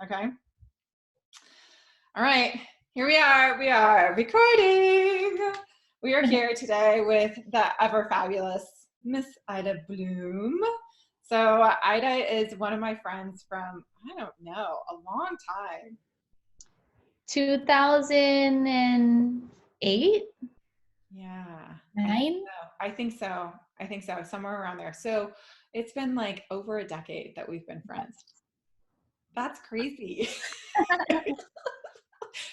Okay. All right. Here we are. We are recording. We are here today with the ever fabulous Miss Ida Bluhm. So Ida is one of my friends from, I don't know, a long time. 2008? Yeah. 9? I think so. I think so. Somewhere around there. So it's been like over a decade that we've been friends. That's crazy.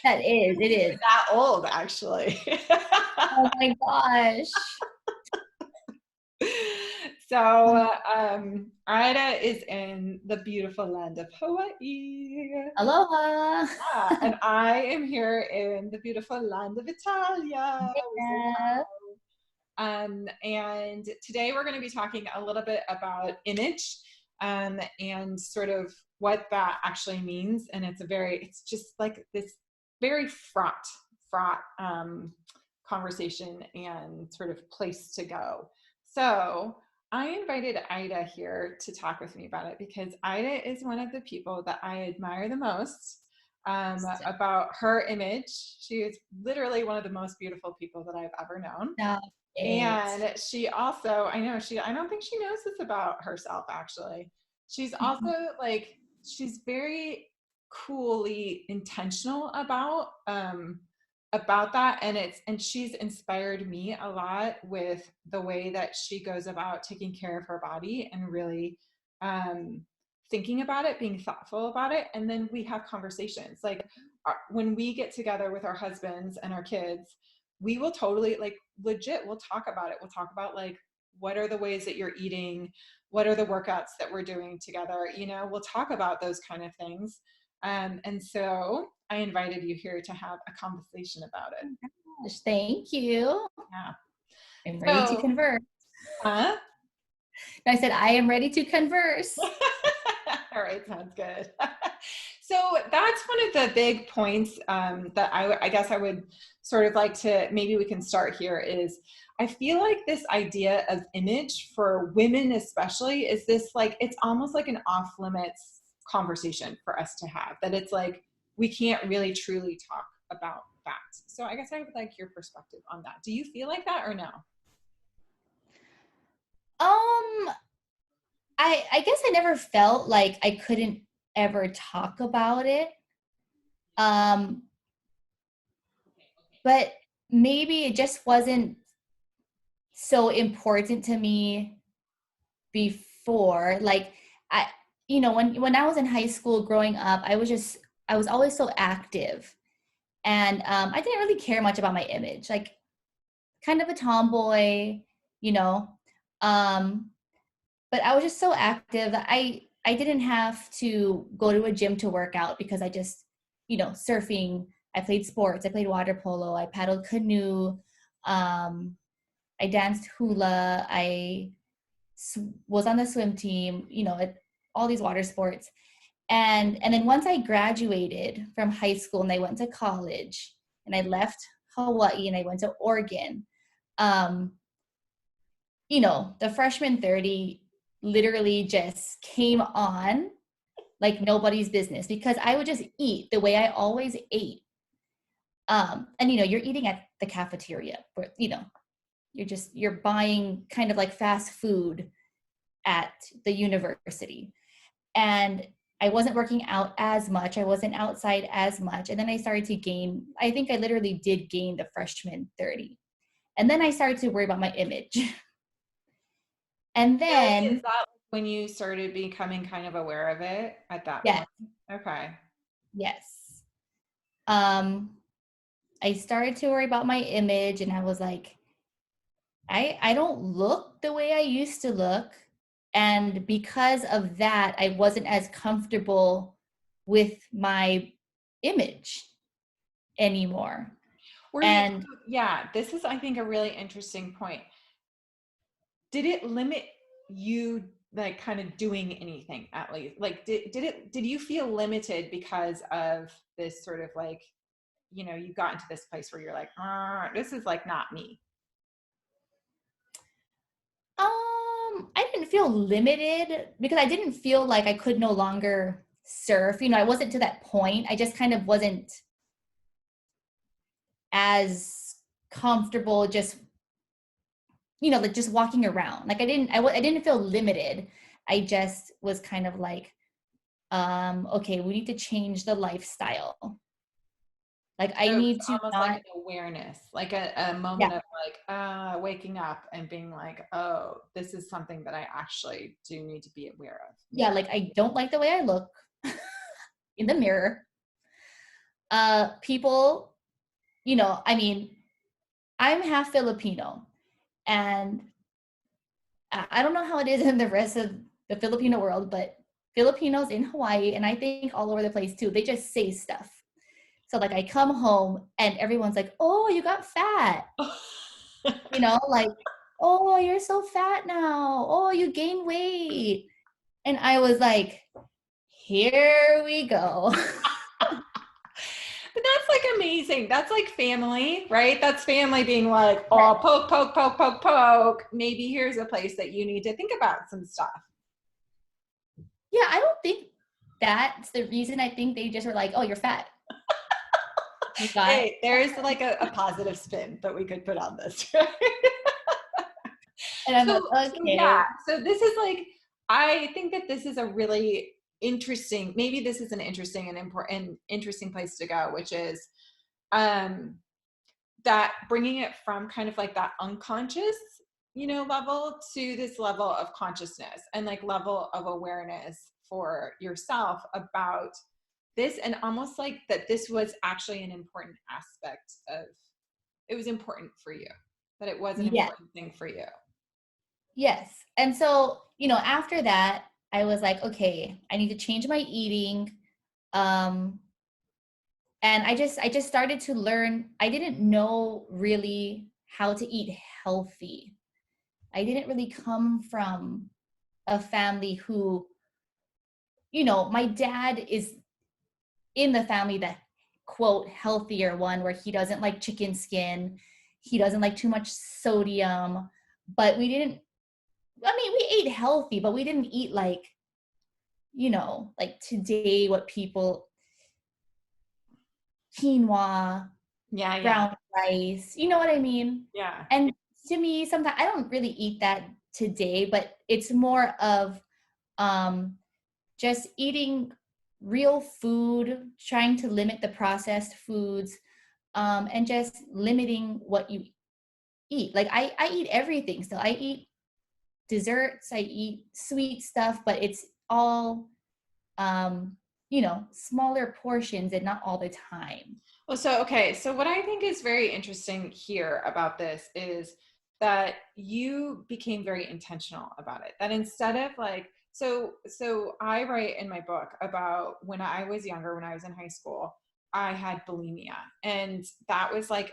It is. That old, actually. Oh my gosh. So, Ida is in the beautiful land of Hawaii. Aloha. Yeah, and I am here in the beautiful land of Italia. We say Yeah. hello. And today we're going to be talking a little bit about image, and sort of what that actually means. And it's just like this very fraught conversation and sort of place to go. So I invited Ida here to talk with me about it because Ida is one of the people that I admire the most, about her image. She is literally one of the most beautiful people that I've ever known. Stop it. And she also, I don't think she knows this about herself actually. She's also like, she's very coolly intentional about that. And she's inspired me a lot with the way that she goes about taking care of her body and really, thinking about it, being thoughtful about it. And then we have conversations like, when we get together with our husbands and our kids, we will totally, like, legit, we'll talk about it. We'll talk about, like, what are the ways that you're eating, what are the workouts that we're doing together, we'll talk about those kind of things. And so I invited you here to have a conversation about it. Gosh, thank you. Yeah. I'm ready to So, converse. huh? I said, I am ready to converse. All right, sounds good. So that's one of the big points, that I guess I would sort of like to, maybe we can start here, is I feel like this idea of image for women especially is this, like, it's almost like an off limits conversation for us to have, that it's like we can't really truly talk about that. So I guess I would like your perspective on that. Do you feel like that or no? Um, I guess I never felt like I couldn't ever talk about it. Um, but maybe it just wasn't so important to me before. Like I when I was in high school growing up, I was always so active. And I didn't really care much about my image. Like kind of a tomboy, you know. Um but I was just so active that I didn't have to go to a gym to work out because I just, surfing, I played sports, I played water polo, I paddled canoe, um, I danced hula, I was on the swim team, all these water sports. And then once I graduated from high school and I went to college and I left Hawaii and I went to Oregon, um, the freshman 30 literally just came on like nobody's business because I would just eat the way I always ate. And you're eating at the cafeteria, where, you're buying kind of like fast food at the university. And I wasn't working out as much. I wasn't outside as much. And then I started to gain, I think I literally did gain the freshman 30. And then I started to worry about my image. And Really? Is then, that when you started becoming kind of aware of it at that yes, point? Okay. yes. I started to worry about my image and I was like, I don't look the way I used to look. And because of that, I wasn't as comfortable with my image anymore. Were you, And yeah, this is, I think, a really interesting point. Did it limit you, like, kind of doing anything, at least? Like, did you feel limited because of this sort of, like, you got into this place where you're like, this is like not me. I didn't feel limited because I didn't feel like I could no longer surf. I wasn't to that point. I just kind of wasn't as comfortable just, like just walking around. Like I didn't feel limited. I just was kind of like, okay, we need to change the lifestyle. Like I So it was need to almost like not, an awareness, like a yeah, moment of like waking up and being like, oh, this is something that I actually do need to be aware of. yeah, Maybe. like I don't like the way I look in the mirror. People, I mean, I'm half Filipino, and I don't know how it is in the rest of the Filipino world, but Filipinos in Hawaii, and I think all over the place too, they just say stuff. So like I come home and everyone's like, "Oh, you got fat." Like, "Oh, you're so fat now. Oh, you gained weight." And I was like, "Here we go." But that's like amazing. That's like family, right? That's family being like, oh, poke, poke, poke, poke, poke. Maybe here's a place that you need to think about some stuff. Yeah, I don't think that's the reason. I think they just were like, "Oh, you're fat. You got." Hey, there's like a positive spin that we could put on this, right? And I'm like, So yeah. "Okay." So this is like, I think that this is a really interesting, maybe this is an interesting and important, interesting place to go, which is um that bringing it from kind of like that unconscious, level to this level of consciousness and like level of awareness for yourself about this, and almost like that this was actually an important aspect of, it was important for you, that it was an Yes. important thing for you. Yes. And so, after that, I was like, okay, I need to change my eating. Um, and I just started to learn. I didn't know really how to eat healthy. I didn't really come from a family who, my dad is in the family that quote healthier one where he doesn't like chicken skin, he doesn't like too much sodium, but we didn't, I mean, we ate healthy, but we didn't eat like, like today what people, quinoa, Yeah, yeah, brown rice, you know what I mean? yeah. And to me, sometimes I don't really eat that today, but it's more of um just eating real food, trying to limit the processed foods, and just limiting what you eat. Like I eat everything. So I eat desserts, I eat sweet stuff, but it's all smaller portions and not all the time. Well, so, okay. So, what I think is very interesting here about this is that you became very intentional about it. That instead of like, so I write in my book about when I was younger, when I was in high school, I had bulimia. And that was like,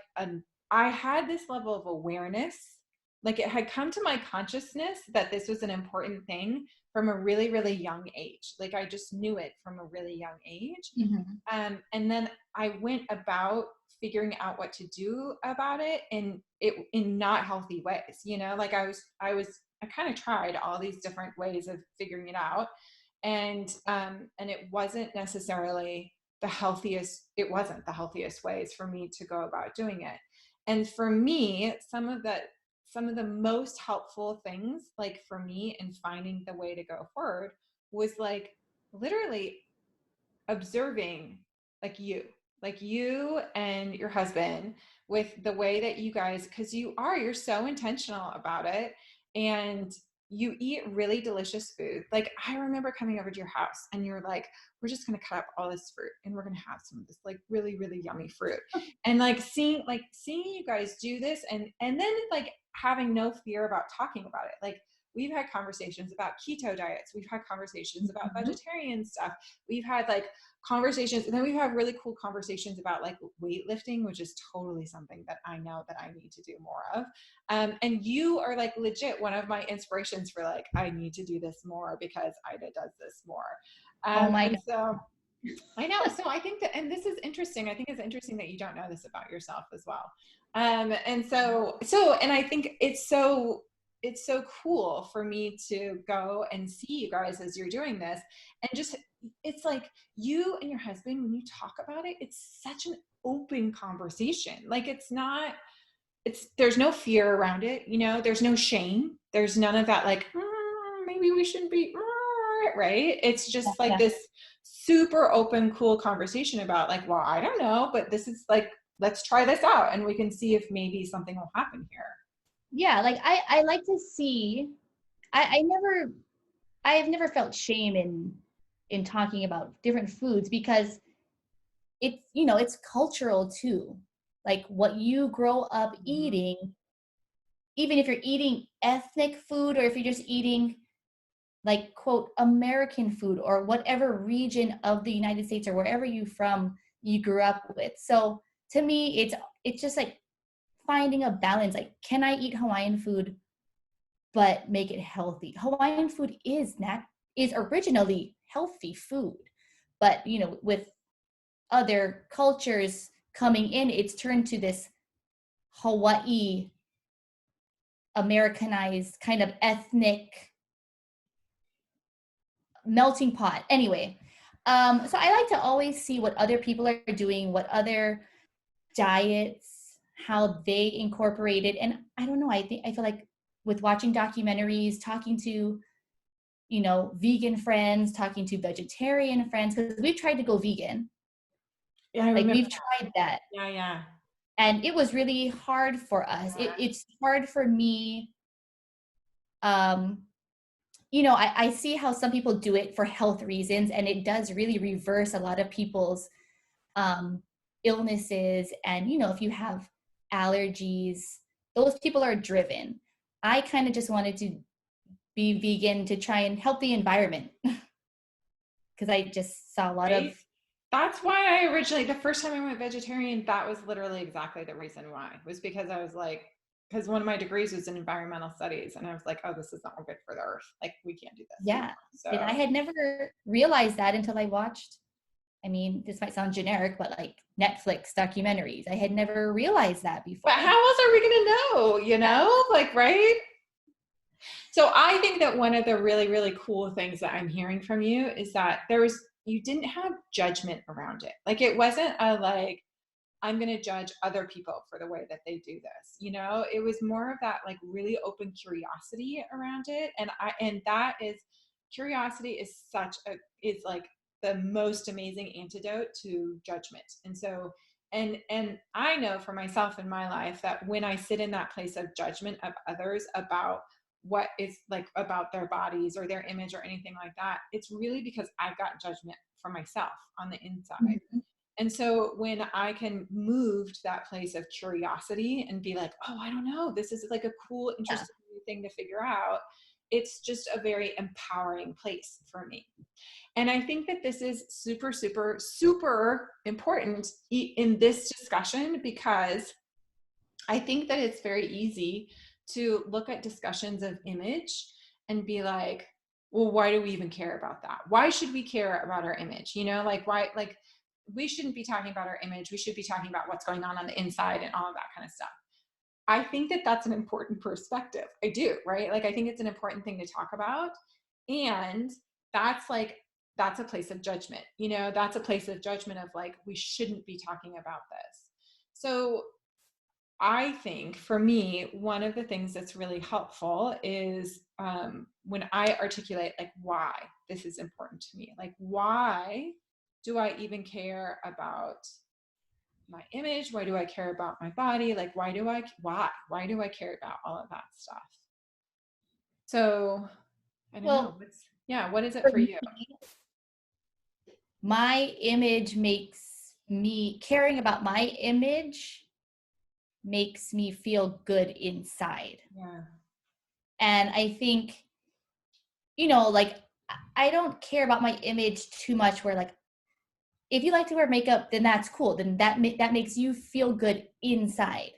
I had this level of awareness, like it had come to my consciousness that this was an important thing from a really, really young age. Like I just knew it from a really young age. Mm-hmm. And then I went about figuring out what to do about it in not healthy ways, like I kind of tried all these different ways of figuring it out. And it wasn't necessarily it wasn't the healthiest ways for me to go about doing it. And for me, some of the most helpful things, like for me in finding the way to go forward, was like literally observing, like you and your husband, with the way that you guys, because you're so intentional about it, and you eat really delicious food. Like I remember coming over to your house and you're like, we're just going to cut up all this fruit and we're going to have some of this like really, really yummy fruit. And like seeing you guys do this, and then like having no fear about talking about it. Like we've had conversations about keto diets, we've had conversations about Mm-hmm. vegetarian stuff, we've had like conversations, and then we've had really cool conversations about like weightlifting, which is totally something that I know that I need to do more of. And you are like legit one of my inspirations for like, I need to do this more because Ida does this more. Oh my And God. so I know. So I think that, and this is interesting. I think it's interesting that you don't know this about yourself as well. And I think it's so cool for me to go and see you guys as you're doing this, and just, it's like you and your husband, when you talk about it, it's such an open conversation. Like it's not, there's no fear around it, you know, there's no shame. There's none of that like, maybe we shouldn't be, right? It's just like Yeah. this super open, cool conversation about like, well, I don't know, but this is like, let's try this out and we can see if maybe something will happen here. Yeah, like I like to see, I have never felt shame in talking about different foods because it's, you know, it's cultural too. Like what you grow up Mhm. eating, even if you're eating ethnic food or if you're just eating like quote American food or whatever region of the United States or wherever you grew up with. So to me, it's just like finding a balance. Like, can I eat Hawaiian food but make it healthy? Hawaiian food is originally healthy food, but you know, with other cultures coming in, it's turned to this Hawaii Americanized kind of ethnic melting pot. Anyway, so I like to always see what other people are doing, what other diets, how they incorporate it. And I don't know, I feel like with watching documentaries, talking to, you know, vegan friends, talking to vegetarian friends, because we've tried to go vegan. Yeah, I Like remember we've that. tried that. Yeah, yeah. And it was really hard for us. It's hard for me. Um, you know, I see how some people do it for health reasons, and it does really reverse a lot of people's um, illnesses. And, you know, if you have allergies, those people are driven. I kind of just wanted to be vegan to try and help the environment because I just saw a lot of, Right? That's why I originally, the first time I went vegetarian, that was literally exactly the reason why, was because I was like, because one of my degrees was in environmental studies, and I was like, oh, this is not good for the earth. Like, we can't do this anymore. yeah. And I So, had never realized that until I watched, I mean, this might sound generic, but like Netflix documentaries. I had never realized that but before. how else are we going to know, you Yeah. know? Like, right? So I think that one of the really, really cool things that I'm hearing from you is that you didn't have judgment around it. Like, it wasn't a like, I'm going to judge other people for the way that they do this. You know, it was more of that like really open curiosity around it. And that is, curiosity is is like the most amazing antidote to judgment. And so, and I know for myself in my life that when I sit in that place of judgment of others about what is like about their bodies or their image or anything like that, it's really because I've got judgment for myself on the inside. Mhm. And so when I can move to that place of curiosity and be like, oh, I don't know, this is like a cool, Yeah. interesting thing to figure out, it's just a very empowering place for me. And I think that this is super, super, super important in this discussion, because I think that it's very easy to look at discussions of image and be like, well, why do we even care about that? Why should we care about our image? You know, like, why, like, we shouldn't be talking about our image. We should be talking about what's going on the inside and all of that kind of stuff. I think that that's an important perspective. I do, right? Like, I think it's an important thing to talk about. And that's like, that's a place of judgment. You know, that's a place of judgment of like, we shouldn't be talking about this. So I think for me, one of the things that's really helpful is when I articulate like why this is important to me. Like, why do I even care about my image? Why do I care about my body? Like, why do I care about all of that stuff? So I don't know. Well, Yeah, what is it for for me, you? my image makes me caring about my image makes me feel good inside. Yeah. And I think, you know, like I don't care about my image too much where like if you like to wear makeup, then that's cool. Then that makes you feel good inside.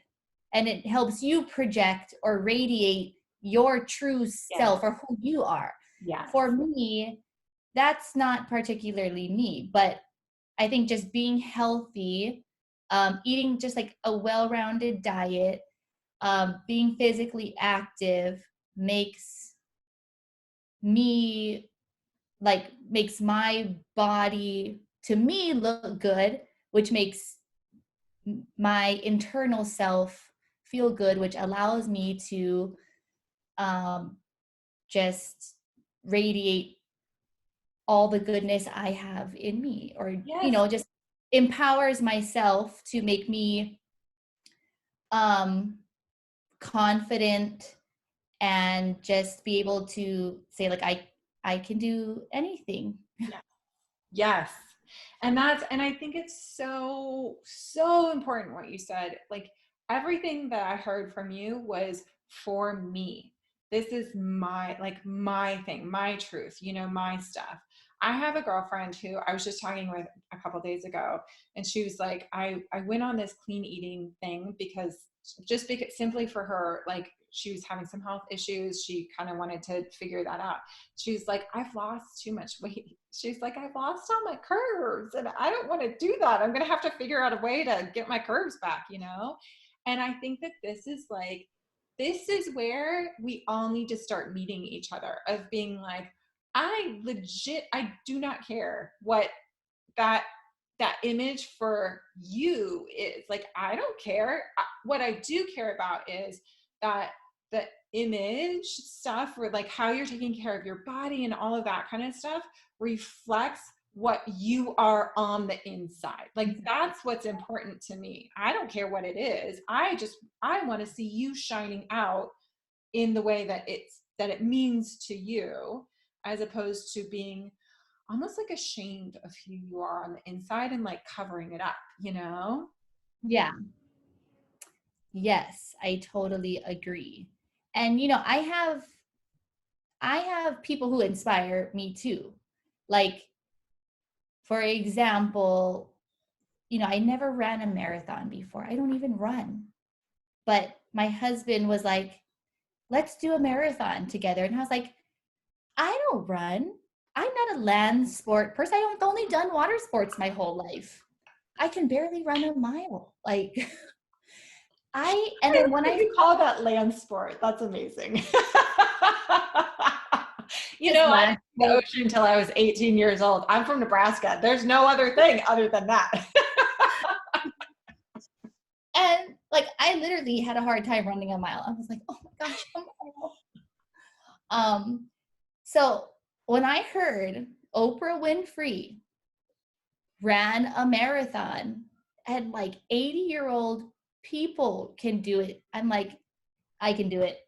And it helps you project or radiate your true Yes. self or who you are. Yes. For me, that's not particularly me, but I think just being healthy, eating just like a well-rounded diet, being physically active makes me like makes my body to me look good, which makes my internal self feel good, which allows me to um, just radiate all the goodness I have in me, or, you Yes. know, just empowers myself to make me um, confident and just be able to say like, I can do anything. Yes. Yes. And I think it's so, so important what you said. Like everything that I heard from you was for me. This is my, like my thing, my truth, you know, my stuff. I have a girlfriend who I was just talking with a couple days ago, and she was like, I went on this clean eating thing because simply for her, like she was having some health issues. She kind of wanted to figure that out. She's like, I've lost too much weight. She's like, I've lost all my curves and I don't want to do that. I'm going to have to figure out a way to get my curves back, you know? And I think that this is where we all need to start meeting each other, of being like, I do not care what that image for you is. Like, I don't care. What I do care about is that the image stuff, or like how you're taking care of your body and all of that kind of stuff, reflects what you are on the inside. Like that's what's important to me. I don't care what it is. I want to see you shining out in the way that it means to you, as opposed to being almost like ashamed of who you are on the inside and like covering it up, you know? Yeah. Yes, I totally agree. And you know, I have people who inspire me too. Like, for example, you know, I never ran a marathon before. I don't even run. But my husband was like, let's do a marathon together. And I was like, I don't run. I'm not a land sport person. I've only done water sports my whole life. I can barely run a mile. Like, and I then like when that I you call that land sport. That's amazing. You just know, I land didn't see the sport, ocean until I was 18 years old. I'm from Nebraska. There's no other thing other than that. and like, I literally had a hard time running a mile. I was like, oh my gosh, a mile. So when I heard Oprah Winfrey ran a marathon and like 80-year-old people can do it, I'm like, I can do it.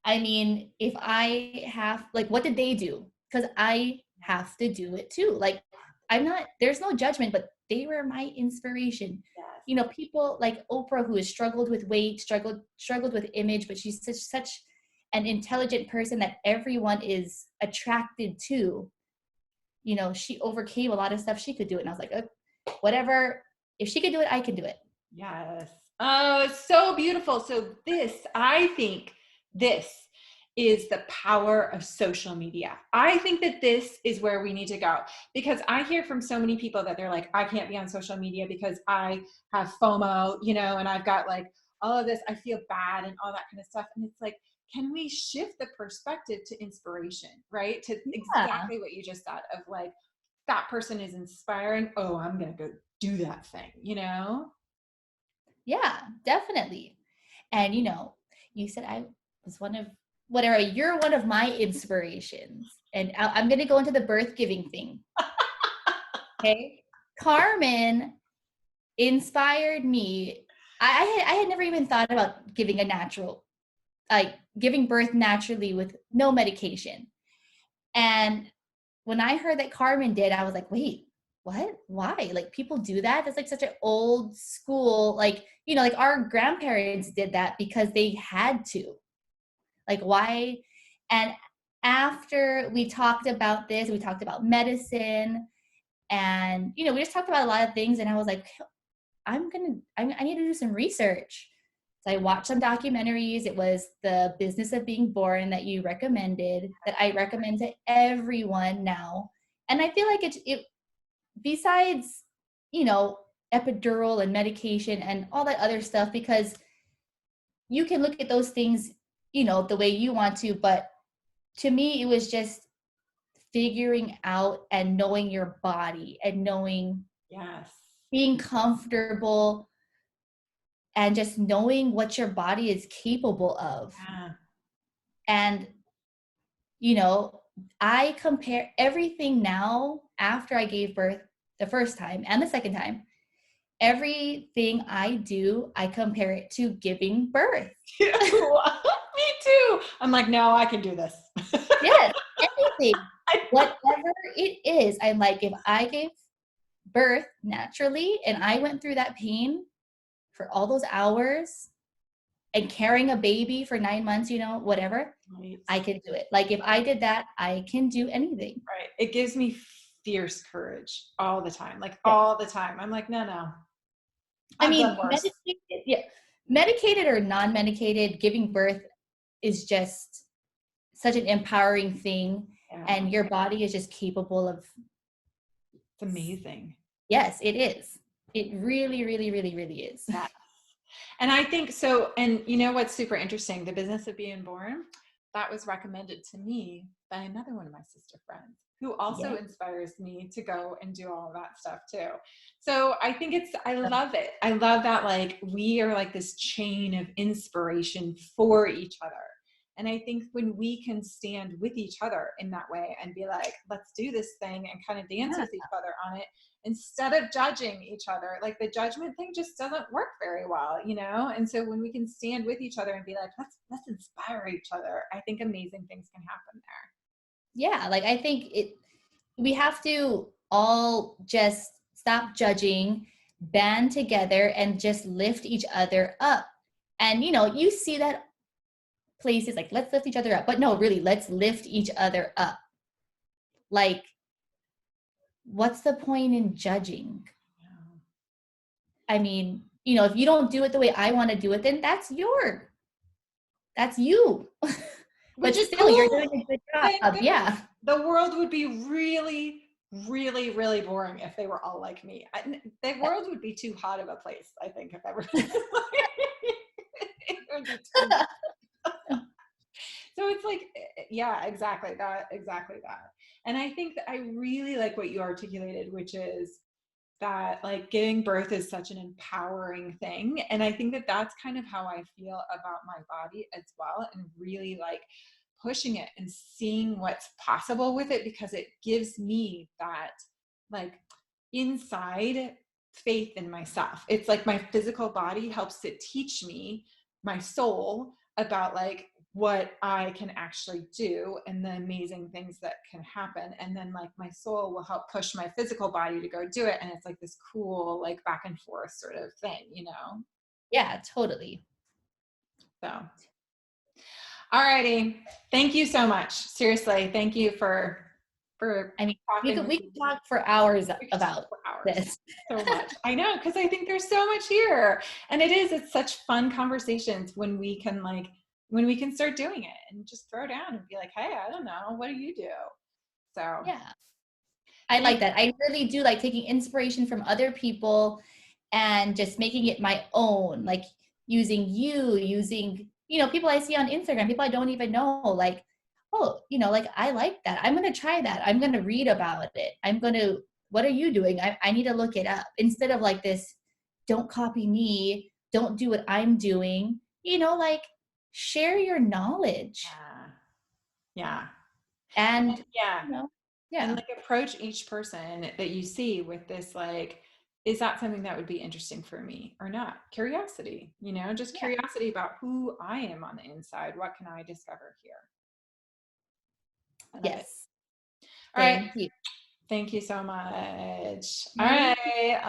I mean, if I have, like, what did they do? Because I have to do it too. Like, I'm not, there's no judgment, but they were my inspiration. Yes. You know, people like Oprah, who has struggled with weight, struggled with image, but she's such an intelligent person that everyone is attracted to. You know, she overcame a lot of stuff. She could do it. And I was like, whatever, if she could do it, I can do it. Yes. Oh, so beautiful. So I think this is the power of social media. I think that this is where we need to go, because I hear from so many people that they're like, I can't be on social media because I have FOMO, you know, and I've got like all of this, I feel bad and all that kind of stuff. And it's like, can we shift the perspective to inspiration, right? To Yeah. exactly what you just said, of like, that person is inspiring. Oh, I'm going to go do that thing, you know? Yeah, definitely. And you know, you said I was one of whatever, you're one of my inspirations. And I'm going to go into the birth giving thing. Okay. Carmen inspired me. I had never even thought about giving a natural, like giving birth naturally with no medication. And when I heard that Carmen did, I was like, wait, what? Why? Like, people do that? That's like such an old school, like, you know, like our grandparents did that because they had to. Like, why? And after we talked about this, we talked about medicine, and, you know, we just talked about a lot of things. And I was like, I need to do some research. So I watched some documentaries. It was The Business of Being Born that you recommended, that I recommend to everyone now. And I feel like it besides, you know, epidural and medication and all that other stuff, because you can look at those things, you know, the way you want to, but to me, it was just figuring out and knowing your body and knowing, Yes. being comfortable and just knowing what your body is capable of. Yeah. And, you know, I compare everything now after I gave birth the first time and the second time. Everything I do, I compare it to giving birth. Me too. I'm like, no, I can do this. Yes, anything, whatever it is. I'm like, if I gave birth naturally and I went through that pain for all those hours and carrying a baby for 9 months, you know, whatever, Right. I can do it. Like if I did that, I can do anything. Right. It gives me fierce courage all the time. Like Yeah. all the time. I'm like, no, no. I I've done mean, worse. medicated or non-medicated, giving birth is just such an empowering thing, Yeah. and your body is just capable of. It's amazing. Yes, it is. It really, really, really, really is. Yeah. And I think so. And you know what's super interesting? The Business of Being Born, that was recommended to me by another one of my sister friends who also Yeah. inspires me to go and do all of that stuff too. So I think I love it. I love that like we are like this chain of inspiration for each other. And I think when we can stand with each other in that way and be like, let's do this thing and kind of dance Yeah. with each other on it, instead of judging each other, like the judgment thing just doesn't work very well, you know? And so when we can stand with each other and be like, let's inspire each other, I think amazing things can happen there. Yeah, like I think we have to all just stop judging, band together and just lift each other up. And you know, you see that places like let's lift each other up, but no, really, let's lift each other up. Like what's the point in judging? Yeah. I mean, you know, if you don't do it the way I want to do it, then that's you. Which But is still, you're doing cool. a good Thank job. goodness. Yeah. The world would be really, really, really boring if they were all like me. The world would be too hot of a place, I think, if everyone it would be too much. So it's like, yeah, exactly that. And I think that I really like what you articulated, which is that like giving birth is such an empowering thing. And I think that that's kind of how I feel about my body as well, and really like pushing it and seeing what's possible with it, because it gives me that like inside faith in myself. It's like my physical body helps to teach me, my soul, about like what I can actually do and the amazing things that can happen. And then like my soul will help push my physical body to go do it. And it's like this cool, like back and forth sort of thing, you know? Yeah, totally. So, all righty. Thank you so much. Seriously. Thank you for I mean, talking with we me could talk for hours we could talk about for hours. this. So much. I know, because I think there's so much here. And it's such fun conversations when we can start doing it and just throw down and be like, hey, I don't know, what do you do? So Yeah. I thank like that. I really do like taking inspiration from other people and just making it my own, like using, you know, people I see on Instagram, people I don't even know, like, oh, you know, like I like that. I'm going to try that. I'm going to read about it. What are you doing? I need to look it up instead of like this, don't copy me. Don't do what I'm doing, you know, like share your knowledge yeah. and, Yeah. you know, And yeah, like approach each person that you see with this, like, is that something that would be interesting for me or not? Curiosity, just yeah, curiosity about who I am on the inside. What can I discover here? I love it. yes. All right. Thank you. Thank you so much. All Thank right.